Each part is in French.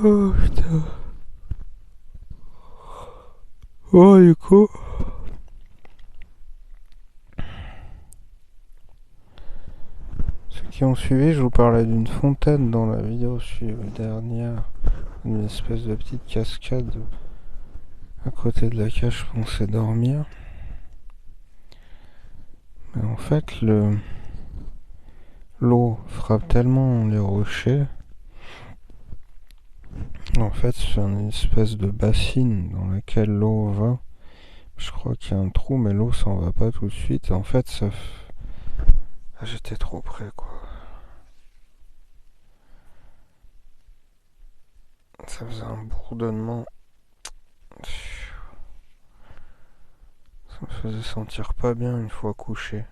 Oh putain. Oh, du coup. Ceux qui ont suivi, je vous parlais d'une fontaine dans la vidéo dernière. Une espèce de petite cascade à côté de laquelle je pensais dormir. Mais en fait, l'eau frappe tellement les rochers. En fait, c'est une espèce de bassine dans laquelle l'eau va. Je crois qu'il y a un trou, mais l'eau s'en va pas tout de suite. En fait, ah, j'étais trop près, quoi. Ça faisait un bourdonnement. Ça me faisait sentir pas bien une fois couché.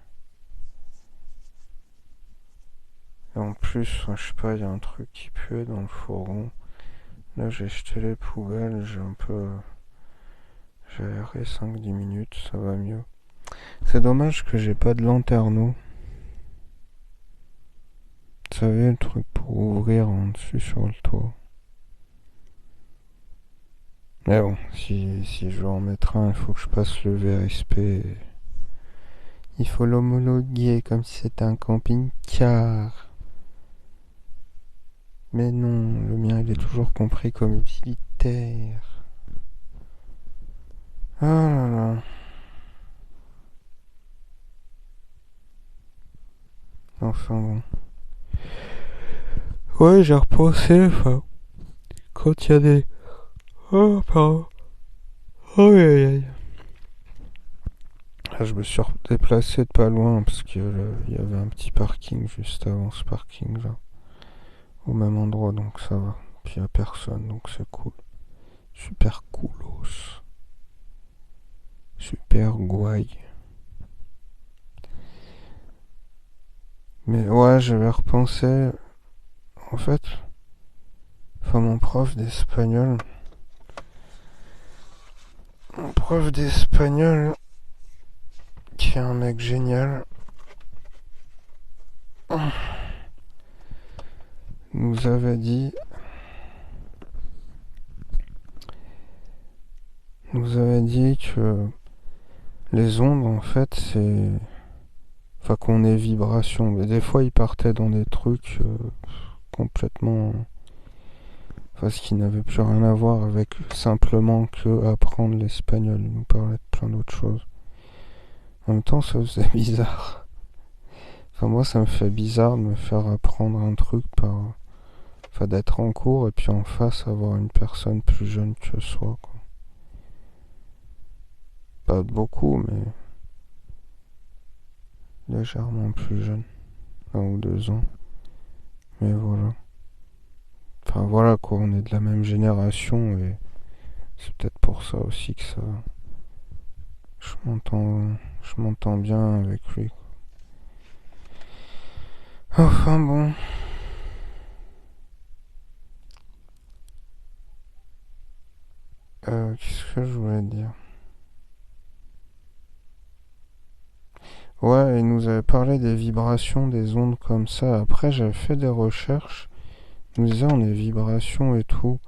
Et en plus, je sais pas, il y a un truc qui puait dans le fourgon. Là, j'ai jeté les poubelles, j'ai aéré 5-10 minutes, ça va mieux. C'est dommage que j'ai pas de lanterneau. Vous savez, le truc pour ouvrir en dessus sur le toit. Mais bon, si je veux en mettre un, il faut que je passe le VSP. Il faut l'homologuer comme si c'était un camping-car. Mais non, le mien il est toujours compris comme utilitaire. Ah là là. Enfin bon. Ouais, j'ai repensé, enfin, quand il y a des... Oh, pardon. Oh, aïe, aïe, aïe. Là, je me suis déplacé de pas loin parce que il y avait un petit parking juste avant ce parking-là. Au même endroit, donc ça va. Puis il n'y a personne, donc c'est cool. Super coolos. Super guay. Mais ouais, j'avais repensé. En fait, enfin, mon prof d'espagnol, qui est un mec génial, nous avait dit que les ondes, en fait, c'est... Enfin, qu'on est vibration. Mais des fois, il partait dans des trucs complètement... Enfin, ce qui n'avait plus rien à voir avec simplement que apprendre l'espagnol. Il nous parlait de plein d'autres choses. En même temps, ça faisait bizarre. Enfin, moi, ça me fait bizarre de me faire apprendre un truc par... Enfin, d'être en cours et puis en face avoir une personne plus jeune que soi, quoi. Pas de beaucoup, mais légèrement plus jeune. 1 ou 2 ans. Mais voilà. Enfin, voilà, quoi. On est de la même génération et c'est peut-être pour ça aussi que ça... Je m'entends bien avec lui. Enfin bon. Qu'est-ce que je voulais dire? Ouais, il nous avait parlé des vibrations, des ondes comme ça. Après, j'avais fait des recherches. Il nous disait on est vibrations et tout.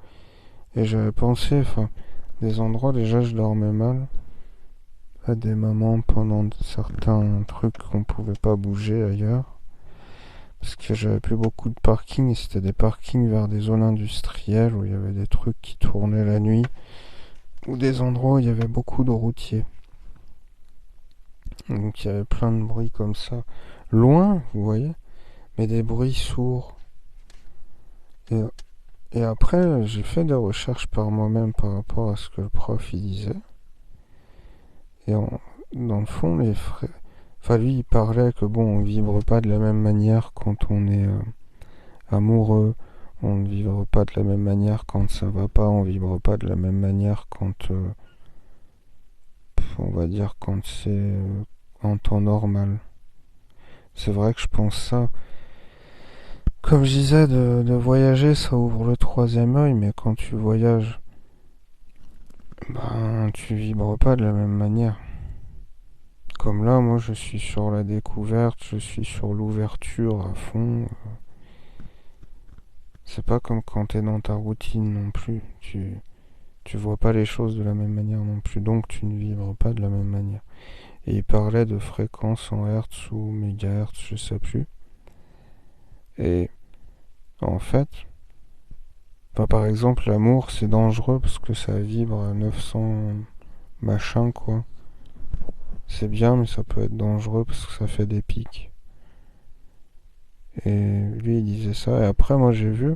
Et j'avais pensé, enfin, des endroits déjà je dormais mal. À des moments pendant certains trucs qu'on pouvait pas bouger ailleurs. Parce que j'avais plus beaucoup de parking et c'était des parkings vers des zones industrielles où il y avait des trucs qui tournaient la nuit. Ou des endroits où il y avait beaucoup de routiers. Donc il y avait plein de bruits comme ça. Loin, vous voyez, mais des bruits sourds. Et, et après, j'ai fait des recherches par moi-même par rapport à ce que le prof il disait. Et dans le fond, les frais... Enfin, lui, il parlait que bon, on vibre pas de la même manière quand on est amoureux. On ne vibre pas de la même manière quand ça va pas. On vibre pas de la même manière quand, on va dire, quand c'est en temps normal. C'est vrai que je pense ça. Comme je disais, de voyager, ça ouvre le troisième œil, mais quand tu voyages, ben, tu vibres pas de la même manière. Comme là, moi, je suis sur la découverte, je suis sur l'ouverture à fond. c'est pas comme quand t'es dans ta routine non plus. Tu vois pas les choses de la même manière non plus, donc tu ne vibres pas de la même manière. Et il parlait de fréquences en hertz ou mégahertz, je sais plus. Et en fait, bah, par exemple, l'amour c'est dangereux parce que ça vibre à 900 machin quoi. C'est bien, mais ça peut être dangereux parce que ça fait des pics. Et lui il disait ça. Et après, moi j'ai vu,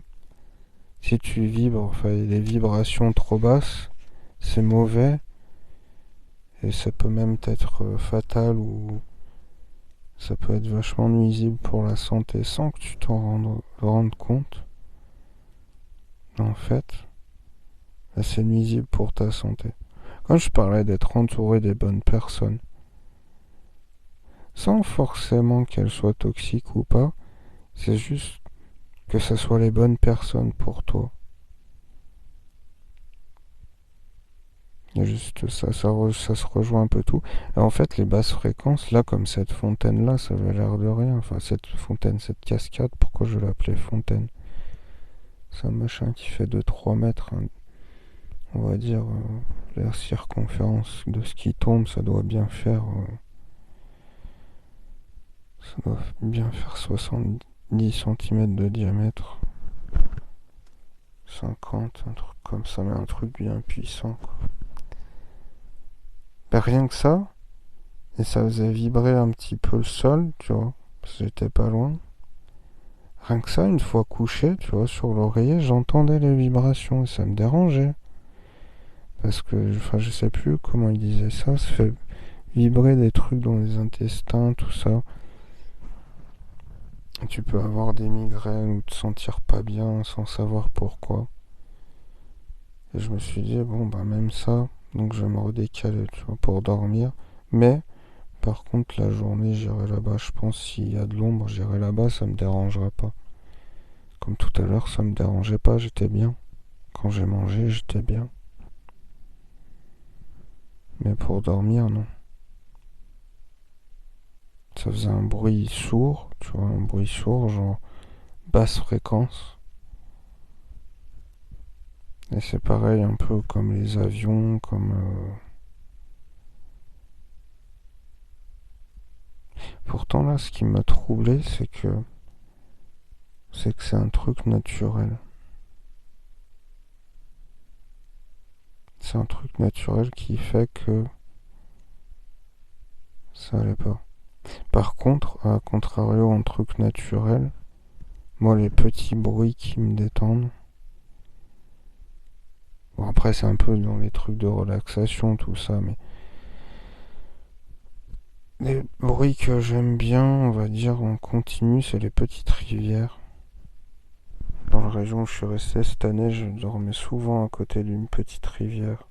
si tu vibres, enfin des vibrations trop basses, c'est mauvais et ça peut même être fatal ou ça peut être vachement nuisible pour la santé sans que tu rendes compte. En fait, là, c'est nuisible pour ta santé. Quand je parlais d'être entouré des bonnes personnes, sans forcément qu'elles soient toxiques ou pas, c'est juste que ce soit les bonnes personnes pour toi. Il y a juste ça, ça se rejoint un peu tout. Et en fait, les basses fréquences, là, comme cette fontaine-là, ça avait l'air de rien. Enfin, cette fontaine, cette cascade, pourquoi je l'appelais fontaine? C'est un machin qui fait 2-3 mètres, hein. On va dire, la circonférence de ce qui tombe, ça doit bien faire 70 centimètres de diamètre. 50, un truc comme ça, mais un truc bien puissant, quoi. Ben, rien que ça, et ça faisait vibrer un petit peu le sol, tu vois, parce que j'étais pas loin. Rien que ça, une fois couché, tu vois, sur l'oreiller, j'entendais les vibrations et ça me dérangeait. Parce que, enfin, je sais plus comment il disait ça fait vibrer des trucs dans les intestins, tout ça. Et tu peux avoir des migraines ou te sentir pas bien sans savoir pourquoi. Et je me suis dit, bon, bah, même ça, donc je vais me redécaler, tu vois, pour dormir. Mais, par contre, la journée, j'irai là-bas. Je pense s'il y a de l'ombre, j'irai là-bas, ça me dérangera pas. Comme tout à l'heure, ça me dérangeait pas, j'étais bien. Quand j'ai mangé, j'étais bien. Mais pour dormir, non. Ça faisait un bruit sourd, tu vois, un bruit sourd, genre basse fréquence. Et c'est pareil, un peu comme les avions, comme... Pourtant là, ce qui m'a troublé, c'est que c'est un truc naturel. C'est un truc naturel qui fait que ça allait pas. Par contre, à contrario, un truc naturel, moi, les petits bruits qui me détendent. Bon, après, c'est un peu dans les trucs de relaxation, tout ça, mais les bruits que j'aime bien, on va dire en continu, c'est les petites rivières. Dans la région où je suis resté cette année, je dormais souvent à côté d'une petite rivière.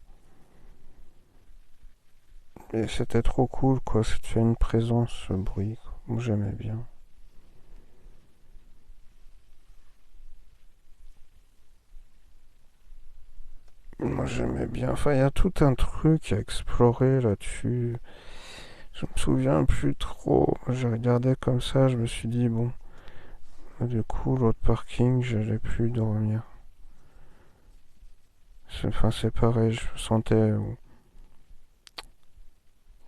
Et c'était trop cool, quoi. C'était une présence, ce bruit, quoi. Moi, j'aimais bien. Moi, j'aimais bien. Enfin, il y a tout un truc à explorer là-dessus. Je me souviens plus trop. J'ai regardé comme ça, je me suis dit, bon, du coup, l'autre parking, j'allais plus dormir. Enfin, c'est pareil, je sentais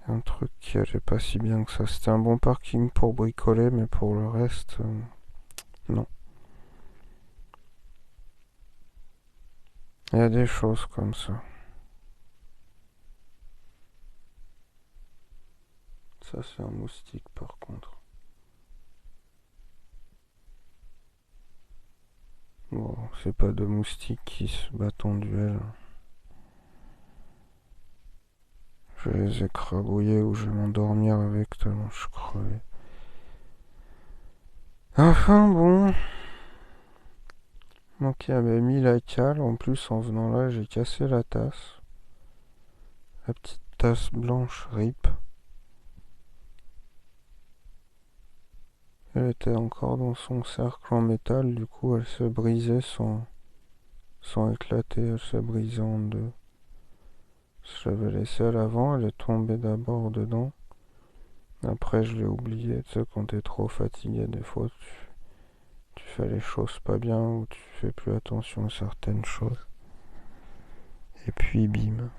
un truc qui allait pas si bien que ça. C'était un bon parking pour bricoler, mais pour le reste, non. Il y a des choses comme ça. Ça, c'est un moustique, par contre. Bon, c'est pas de moustiques qui se battent en duel. Je vais les écrabouiller ou je vais m'endormir avec tellement je suis crevé. Enfin bon, donc il avait mis la cale. En plus, en venant là, j'ai cassé la tasse. La petite tasse blanche rip. Elle était encore dans son cercle en métal. Du coup, elle se brisait sans éclater. Elle se brisait en deux. Je l'avais laissée à l'avant. Elle est tombée d'abord dedans. Après, je l'ai oublié. Tu sais, quand t'es trop fatigué, des fois, tu fais les choses pas bien ou tu fais plus attention à certaines choses. Et puis bim,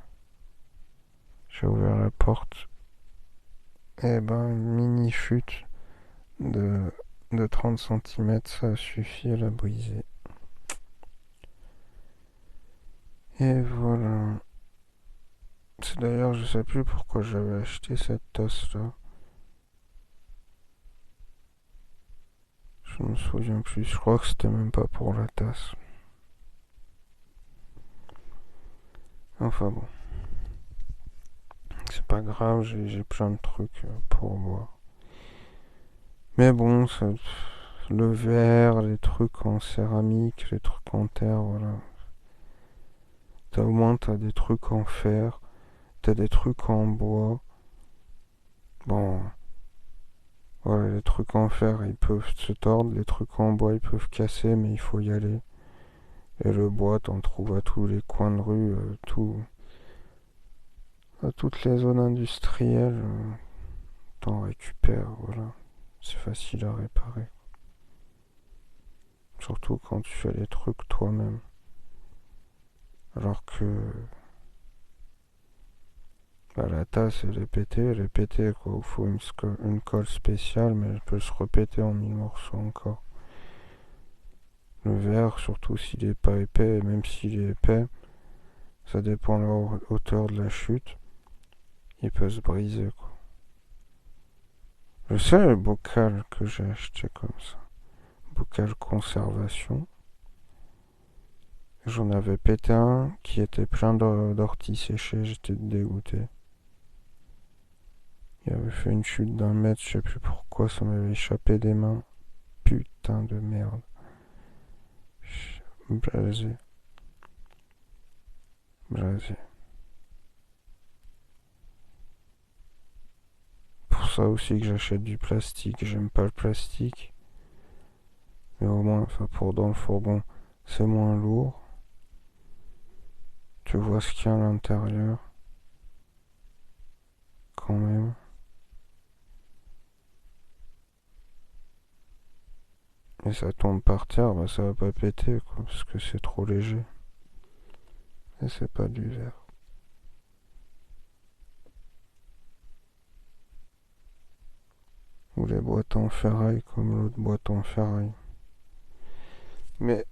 j'ai ouvert la porte. Et ben, une mini chute de, de 30 centimètres, ça a suffi à la briser. Et voilà. C'est d'ailleurs, je sais plus pourquoi j'avais acheté cette tasse-là. Je me souviens plus. Je crois que c'était même pas pour la tasse. Enfin bon, c'est pas grave, j'ai plein de trucs pour boire. Mais bon, le verre, les trucs en céramique, les trucs en terre, voilà. Au moins, t'as des trucs en fer, t'as des trucs en bois. Bon, voilà, les trucs en fer, ils peuvent se tordre, les trucs en bois, ils peuvent casser, mais il faut y aller. Et le bois, t'en trouves à tous les coins de rue, à toutes les zones industrielles, t'en récupères, voilà. C'est facile à réparer. Surtout quand tu fais les trucs toi-même. Alors que bah, la tasse, elle est pétée quoi. Il faut une colle spéciale, mais elle peut se repéter en mille morceaux encore. Le verre, surtout s'il est pas épais, et même s'il est épais, ça dépend de la hauteur de la chute, il peut se briser quoi. Je sais le bocal que j'ai acheté comme ça. Bocal conservation. J'en avais pété un qui était plein d'orties séchées, j'étais dégoûté. Il avait fait une chute d'un mètre, je sais plus pourquoi, ça m'avait échappé des mains. Putain de merde. Blasé. Blasé. Pour ça aussi que j'achète du plastique. J'aime pas le plastique. Mais au moins, enfin, pour dans le fourgon, c'est moins lourd. Tu vois ce qu'il y a à l'intérieur. Quand même. Et ça tombe par terre, bah ça va pas péter, quoi, parce que c'est trop léger. Et c'est pas du verre. Ou les boîtes en ferraille, comme l'autre boîte en ferraille. Mais,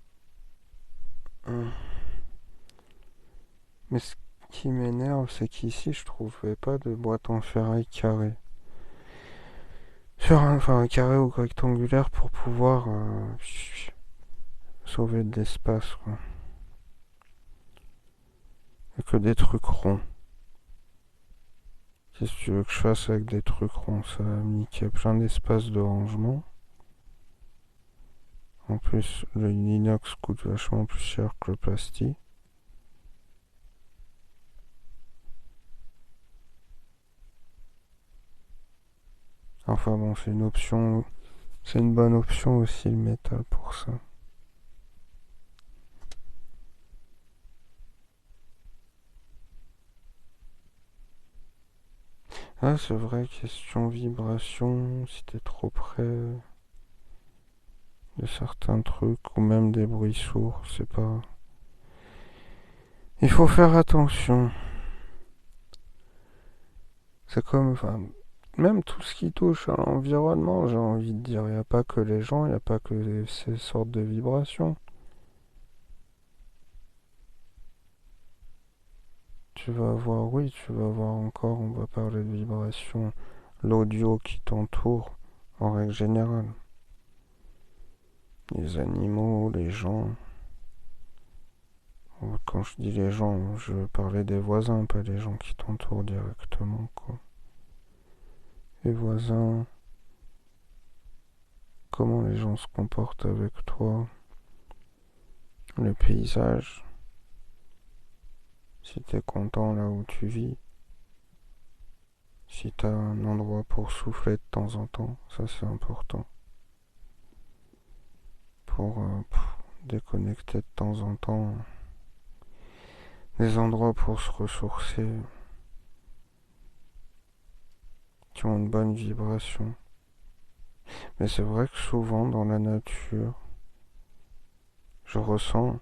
mais ce qui m'énerve, c'est qu'ici, je trouvais pas de boîte en ferraille carrée. Sur un carré ou rectangulaire pour pouvoir sauver de l'espace, quoi. Et que des trucs ronds. Qu'est-ce que tu veux que je fasse avec des trucs ronds? Ça va me niquer plein d'espace de rangement. En plus, le inox coûte vachement plus cher que le plastique. Enfin bon, c'est une option. C'est une bonne option aussi le métal pour ça. Ah, c'est vrai, question vibration, si t'es trop près de certains trucs, ou même des bruits sourds, c'est pas. Il faut faire attention. C'est comme, enfin, même tout ce qui touche à l'environnement, j'ai envie de dire, il n'y a pas que les gens, il n'y a pas que ces sortes de vibrations. Tu vas avoir, oui, tu vas avoir encore, on va parler de vibrations, l'audio qui t'entoure, en règle générale. Les animaux, les gens. Quand je dis les gens, je veux parler des voisins, pas des gens qui t'entourent directement, quoi. Les voisins, comment les gens se comportent avec toi, le paysage, si t'es content là où tu vis, si t'as un endroit pour souffler de temps en temps, ça c'est important. Pour déconnecter de temps en temps, des endroits pour se ressourcer qui ont une bonne vibration. Mais c'est vrai que souvent dans la nature, je ressens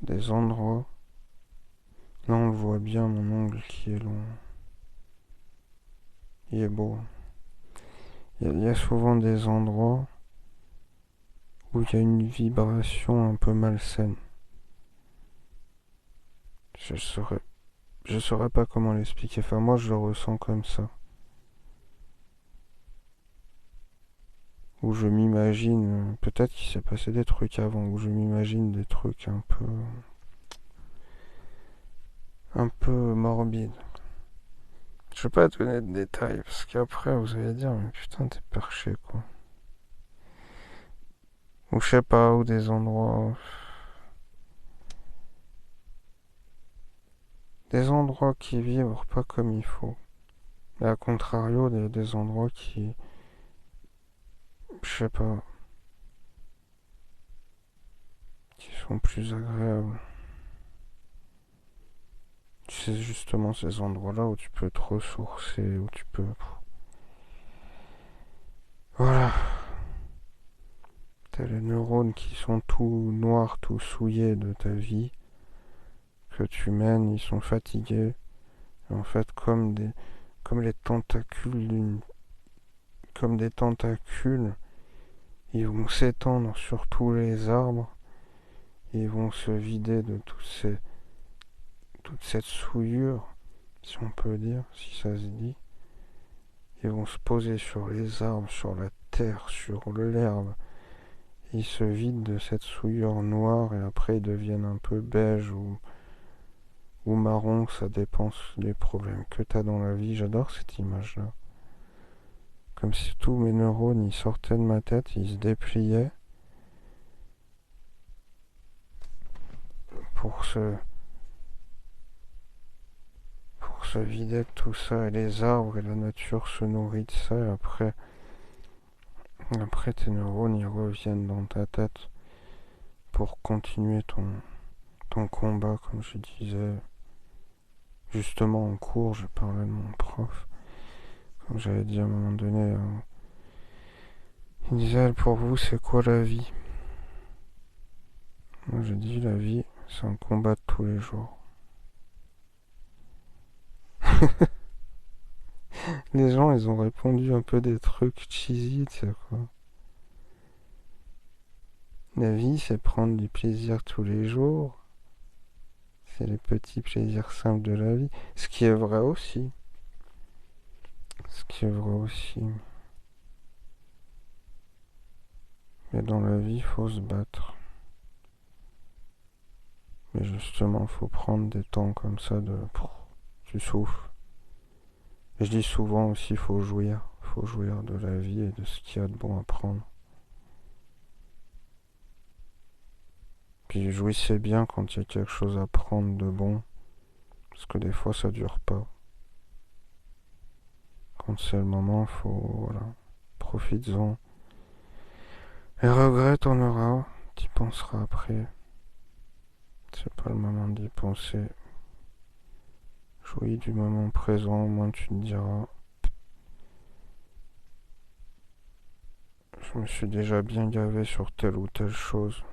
des endroits. Là, on le voit bien, mon ongle qui est long. Il est beau. Il y a souvent des endroits où il y a une vibration un peu malsaine. Je saurais, je saurais pas comment l'expliquer. Enfin, moi, je le ressens comme ça. Où je m'imagine, peut-être qu'il s'est passé des trucs avant, où je m'imagine des trucs un peu morbides. Je vais pas donner de détails, parce qu'après, vous allez dire, mais putain, t'es perché, quoi. Ou je sais pas, ou des endroits qui vibrent pas comme il faut. Et à contrario, des endroits qui, je sais pas, qui sont plus agréables. C'est justement ces endroits-là où tu peux te ressourcer, où tu peux... Voilà, t'as les neurones qui sont tout noirs, tout souillés de ta vie, que tu mènes, ils sont fatigués. Et en fait, comme les tentacules comme des tentacules, ils vont s'étendre sur tous les arbres, ils vont se vider de toute cette souillure, si on peut dire, si ça se dit. Ils vont se poser sur les arbres, sur la terre, sur l'herbe. Ils se vident de cette souillure noire et après ils deviennent un peu beige ou marron, ça dépend des problèmes que tu as dans la vie. J'adore cette image-là. Comme si tous mes neurones ils sortaient de ma tête, ils se dépliaient pour se, pour se vider de tout ça. Et les arbres et la nature se nourrissent de ça. Et après tes neurones ils reviennent dans ta tête pour continuer ton combat, comme je disais. Justement en cours, je parlais de mon prof. Comme j'avais dit à un moment donné, il disait, pour vous, c'est quoi la vie? Moi, j'ai dit, la vie, c'est un combat de tous les jours. Les gens, ils ont répondu un peu des trucs cheesy, tu sais quoi. La vie, c'est prendre du plaisir tous les jours. C'est les petits plaisirs simples de la vie. Ce qui est vrai aussi. Ce qui est vrai aussi. Mais dans la vie, il faut se battre. Mais justement, il faut prendre des temps comme ça de... Tu souffles. Et je dis souvent aussi, il faut jouir. Il faut jouir de la vie et de ce qu'il y a de bon à prendre. Puis jouissez bien quand il y a quelque chose à prendre de bon. Parce que des fois, ça dure pas. Quand c'est le moment, faut... Voilà. Profites-en. Et regrets, t'en auras. T'y penseras après. C'est pas le moment d'y penser. Jouis du moment présent, au moins tu te diras. Je me suis déjà bien gavé sur telle ou telle chose.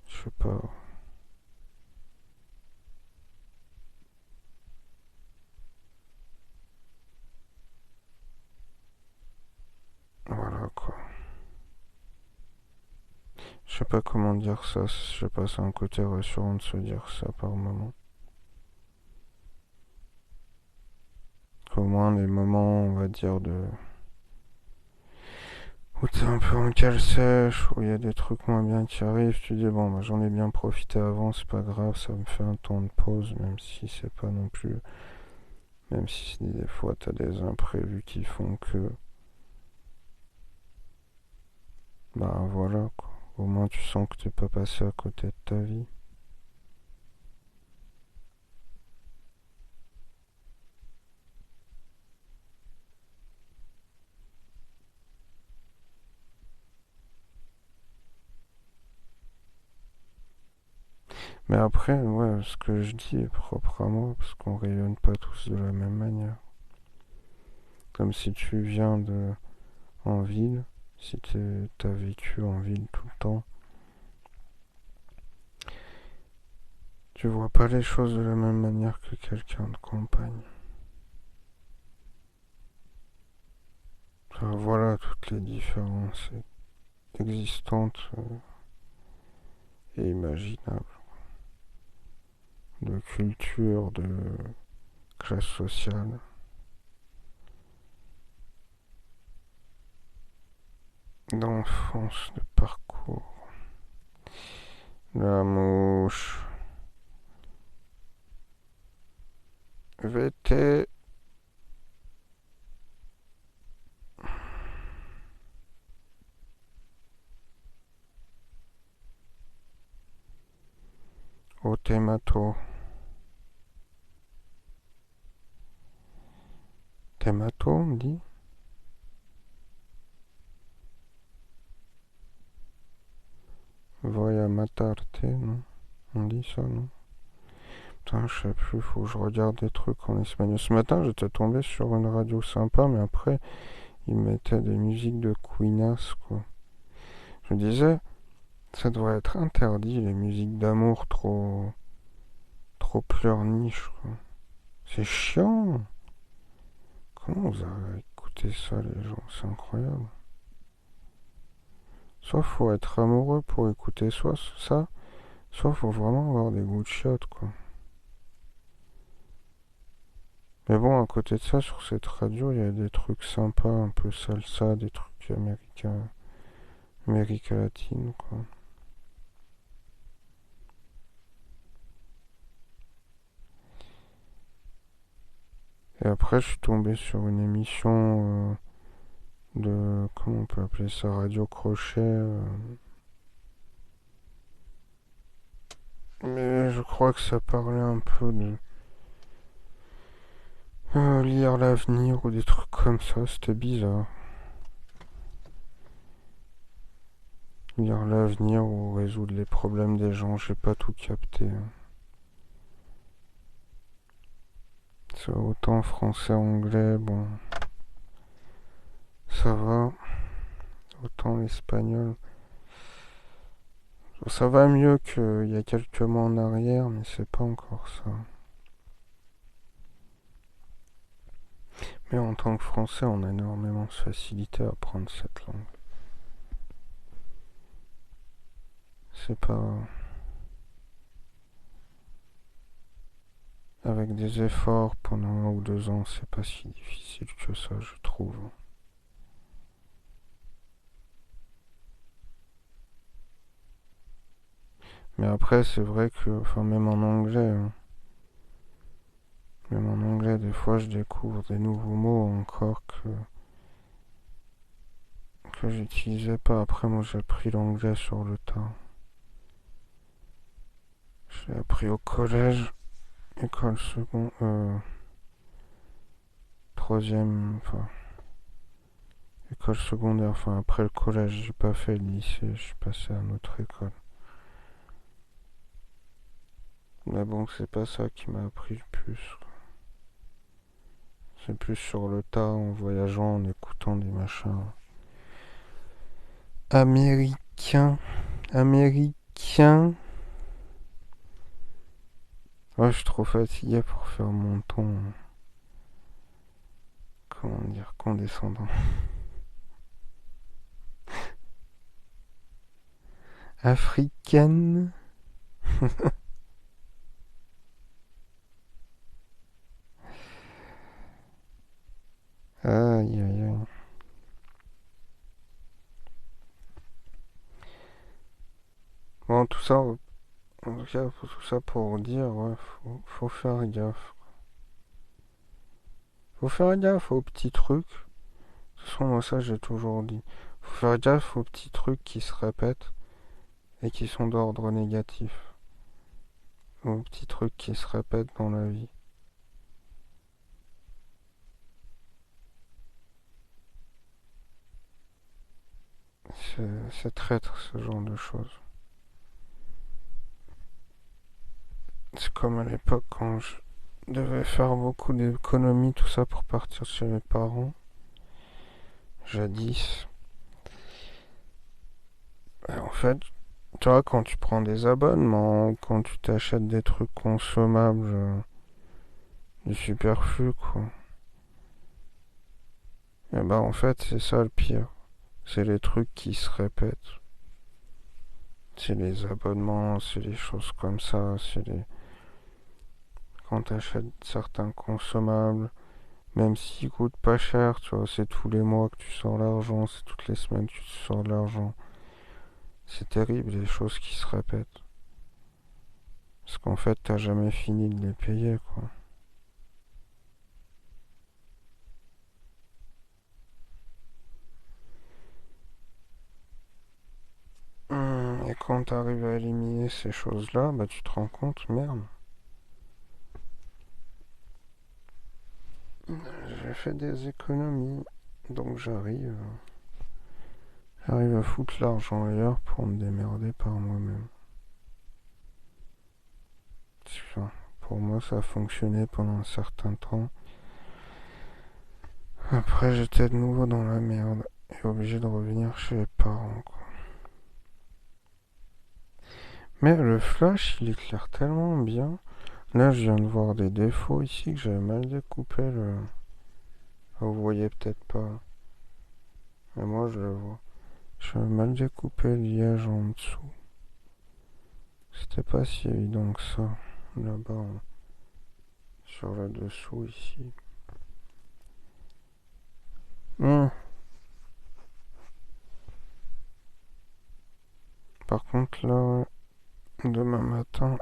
Je sais pas. Voilà quoi. Je sais pas comment dire ça. Je sais pas, c'est un côté rassurant de se dire ça par moment. Au moins les moments, on va dire, où t'es un peu en cale sèche, où il y a des trucs moins bien qui arrivent, tu dis bon bah j'en ai bien profité avant, c'est pas grave, ça me fait un temps de pause, même si c'est pas non plus, même si des fois t'as des imprévus qui font que, bah voilà quoi, au moins tu sens que t'es pas passé à côté de ta vie. Mais après, ouais, ce que je dis est propre à moi, parce qu'on rayonne pas tous de la même manière. Comme si tu viens en ville, si t'as vécu en ville tout temps. Tu vois pas les choses de la même manière que quelqu'un de campagne. Enfin, voilà toutes les différences existantes et imaginables. De culture, de classe sociale. D'enfance, de parcours. La mouche. VT. Otemato. Temato, on dit. Voy a matarte, non? On dit ça, non? Putain, je sais plus, faut que je regarde des trucs en espagnol. Ce matin, j'étais tombé sur une radio sympa, mais après, ils mettaient des musiques de Queenas, quoi. Je me disais, ça devrait être interdit, les musiques d'amour trop pleurniches, quoi. C'est chiant. Comment vous avez écouté ça, les gens? C'est incroyable. Soit faut être amoureux pour écouter soit ça, soit faut vraiment avoir des goûts de chiottes, quoi. Mais bon, à côté de ça, sur cette radio, il y a des trucs sympas, un peu salsa, des trucs américains, Amérique latine, quoi. Et après, je suis tombé sur une émission de, comment on peut appeler ça, Radio Crochet. Mais je crois que ça parlait un peu de lire l'avenir ou des trucs comme ça, c'était bizarre. Lire l'avenir ou résoudre les problèmes des gens, j'ai pas tout capté, hein. C'est autant français, anglais, bon, ça va. Autant l'espagnol, ça va mieux qu'il y a quelques mois en arrière, mais c'est pas encore ça. Mais en tant que français, on a énormément de facilité à apprendre cette langue. C'est pas... Avec des efforts pendant 1 ou 2 ans, c'est pas si difficile que ça, je trouve. Mais après, c'est vrai que, enfin, même en anglais, hein, même en anglais, des fois, je découvre des nouveaux mots encore que j'utilisais pas. Après, moi, j'ai appris l'anglais sur le tas. J'ai appris au collège, école seconde, troisième, enfin, école secondaire. Enfin, après le collège, j'ai pas fait le lycée, je suis passé à une autre école. Mais bon, c'est pas ça qui m'a appris le plus, quoi. C'est plus sur le tas, en voyageant, en écoutant des machins américains. Américains. Ouais, je suis trop fatigué pour faire mon ton, comment dire, condescendant. Africaine. Aïe, aïe, aïe. Bon, tout ça, en tout cas, tout ça pour dire, ouais, faut faire gaffe. Faut faire gaffe aux petits trucs. De toute façon, moi, ça, j'ai toujours dit. Faut faire gaffe aux petits trucs qui se répètent et qui sont d'ordre négatif. Aux petits trucs qui se répètent dans la vie. C'est traître, ce genre de choses. C'est comme à l'époque quand je devais faire beaucoup d'économies, tout ça pour partir chez mes parents. Jadis. En fait, tu vois, quand tu prends des abonnements, quand tu t'achètes des trucs consommables, du superflu, quoi. Et bah en fait, c'est ça le pire. C'est les trucs qui se répètent. C'est les abonnements, c'est les choses comme ça, c'est les... Quand t'achètes certains consommables, même s'ils coûtent pas cher, tu vois, c'est tous les mois que tu sors l'argent, c'est toutes les semaines que tu sors de l'argent. C'est terrible, les choses qui se répètent. Parce qu'en fait, t'as jamais fini de les payer, quoi. Et quand t'arrives à éliminer ces choses-là, bah tu te rends compte, merde, j'ai fait des économies, donc j'arrive à foutre l'argent ailleurs pour me démerder par moi-même. Enfin, pour moi, ça a fonctionné pendant un certain temps. Après, j'étais de nouveau dans la merde et obligé de revenir chez les parents, quoi. Mais le flash, il éclaire tellement bien. Là, je viens de voir des défauts ici que j'avais mal découpé le... Ah, vous voyez peut-être pas. Mais moi, je le vois. J'avais mal découpé le liège en dessous. C'était pas si évident que ça. Là-bas, sur le dessous, ici. Hum. Par contre, là, demain matin...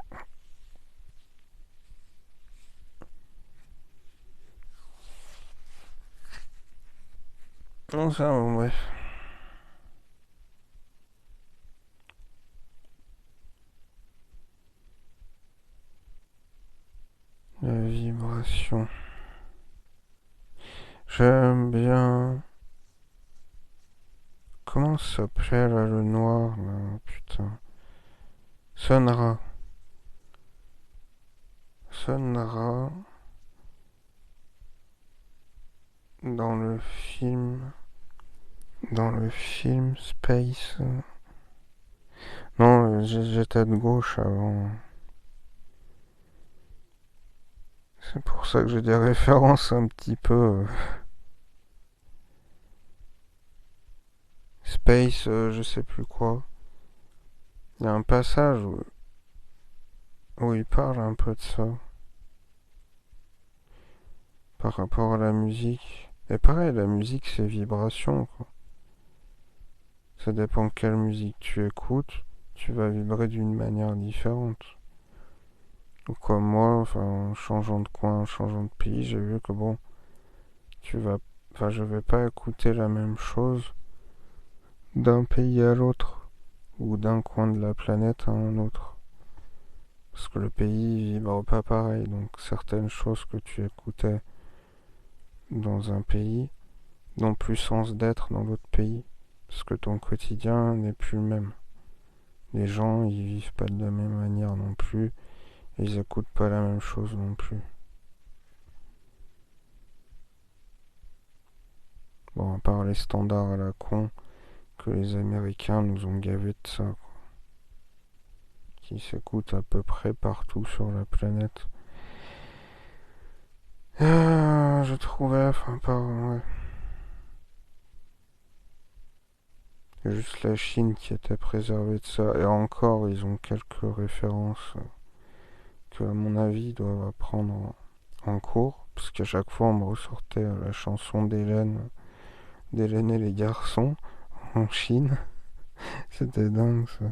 Non, ça, ouais. La vibration. J'aime bien... Comment ça s'appelait, là, le noir, là, putain. Sonra. Sonra, dans le film... Dans le film Space... Non, j'étais de gauche avant. C'est pour ça que j'ai des références un petit peu... Space, je sais plus quoi. Il y a un passage où il parle un peu de ça. Par rapport à la musique. Et pareil, la musique, c'est vibration, quoi. Ça dépend quelle musique tu écoutes, tu vas vibrer d'une manière différente. Ou comme moi, enfin, en changeant de coin, en changeant de pays, j'ai vu que bon, tu vas... Enfin, je vais pas écouter la même chose d'un pays à l'autre, ou d'un coin de la planète à un autre. Parce que le pays vibre pas pareil, donc certaines choses que tu écoutais dans un pays n'ont plus sens d'être dans l'autre pays. Parce que ton quotidien n'est plus le même. Les gens, ils vivent pas de la même manière non plus, et ils écoutent pas la même chose non plus. Bon, à part les standards à la con que les Américains nous ont gavés de ça, quoi. Qui s'écoutent à peu près partout sur la planète. Je trouvais, enfin, par, ouais. Il y a juste la Chine qui était préservée de ça. Et encore, ils ont quelques références que, à mon avis, ils doivent apprendre en cours. Parce qu'à chaque fois, on me ressortait la chanson d'Hélène et les garçons en Chine. C'était dingue, ça.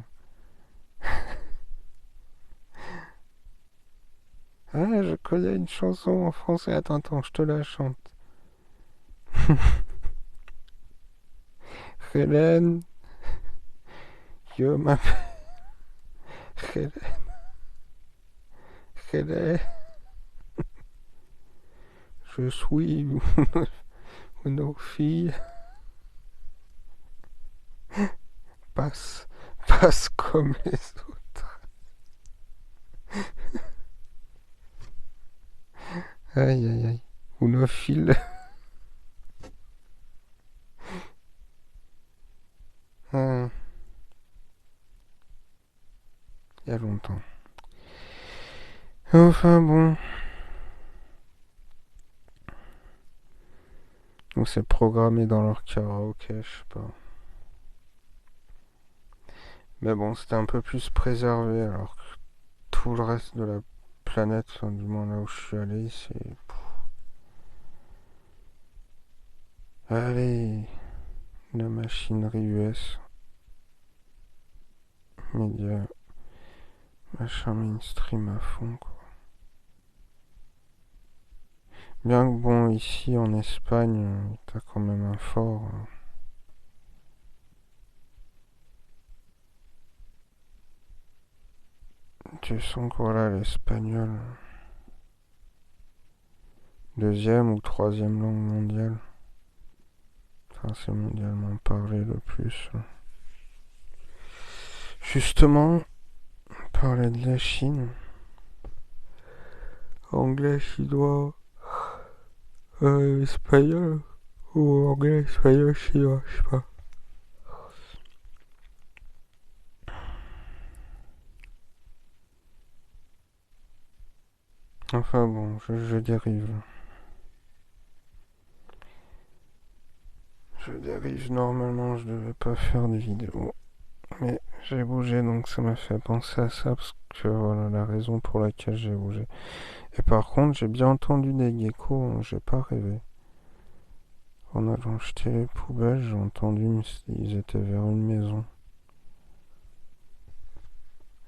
Ah, je connais une chanson en français. Attends, attends, je te la chante. Hélène, yo m'appelle Hélène, Hélène, je suis nos filles. Passe, passe comme les autres. Aïe, aïe, aïe. Ou nos filles. il y a longtemps. Enfin bon, ou c'est programmé dans leur karaoké, je sais pas. Mais bon, c'était un peu plus préservé, alors que tout le reste de la planète, enfin, du moins là où je suis allé, c'est... Allez, la machinerie US, média, machin mainstream à fond, quoi. Bien que bon, ici en Espagne, t'as quand même un fort. Tu sens que voilà, l'espagnol, deuxième ou troisième langue mondiale. Enfin, c'est mondialement parlé le plus. Justement, parler de la Chine. Anglais, chinois, espagnol. Ou anglais, espagnol, chinois, je sais pas. Enfin bon, je dérive. Je dérive, normalement je devais pas faire de vidéo. Mais j'ai bougé donc ça m'a fait penser à ça parce que voilà la raison pour laquelle j'ai bougé. Et par contre j'ai bien entendu des geckos, hein, j'ai pas rêvé. En allant jeter les poubelles, j'ai entendu ils étaient vers une maison.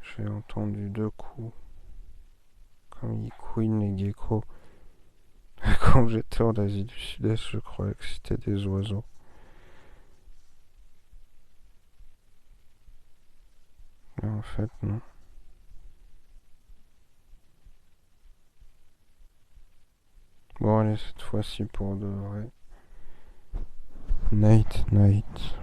J'ai entendu deux coups. Comme ils couinent les geckos. Quand j'étais en Asie du Sud-Est, je croyais que c'était des oiseaux. Mais en fait, non. Bon, allez, cette fois-ci pour de vrai. Night, night.